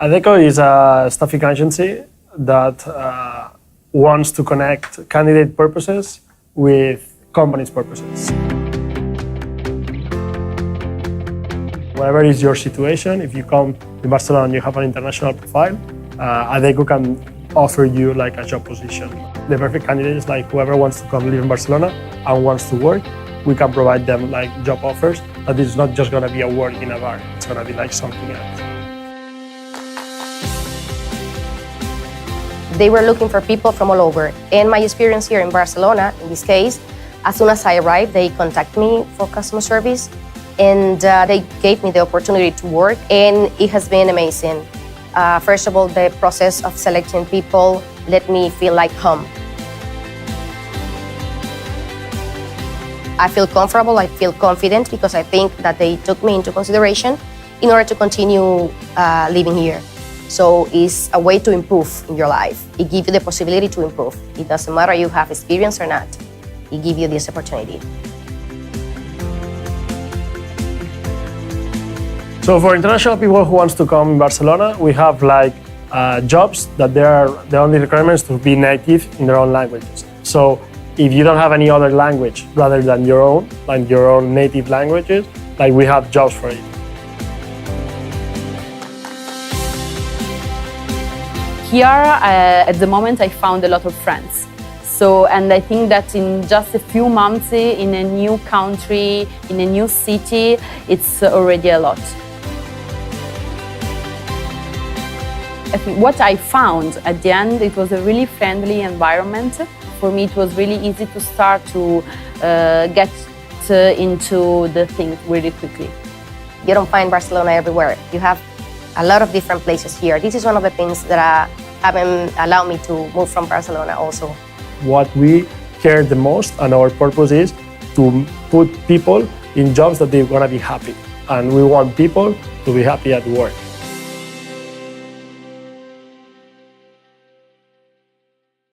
Adecco is a staffing agency that wants to connect candidate purposes with companies' purposes. Whatever is your situation, if you come to Barcelona and you have an international profile, Adecco can offer you like a job position. The perfect candidate is like whoever wants to come live in Barcelona and wants to work. We can provide them like job offers, but it's not just going to be a work in a bar. It's going to be like something else. They were looking for people from all over. And my experience here in Barcelona, in this case, as soon as I arrived, they contacted me for customer service and they gave me the opportunity to work, and it has been amazing. First of all, the process of selecting people let me feel like home. I feel comfortable, I feel confident because I think that they took me into consideration in order to continue living here. So it's a way to improve in your life. It gives you the possibility to improve. It doesn't matter you have experience or not. It gives you this opportunity. So for international people who wants to come in Barcelona, we have like jobs that the only requirements to be native in their own languages. So if you don't have any other language rather than your own, like your own native languages, like we have jobs for it. Here, at the moment, I found a lot of friends. And I think that in just a few months, in a new country, in a new city, it's already a lot. I think what I found at the end, it was a really friendly environment. For me, it was really easy to start to get into the things really quickly. You don't find Barcelona everywhere. You have a lot of different places here. This is one of the things that haven't allowed me to move from Barcelona also. What we care the most and our purpose is to put people in jobs that they're gonna be happy. And we want people to be happy at work.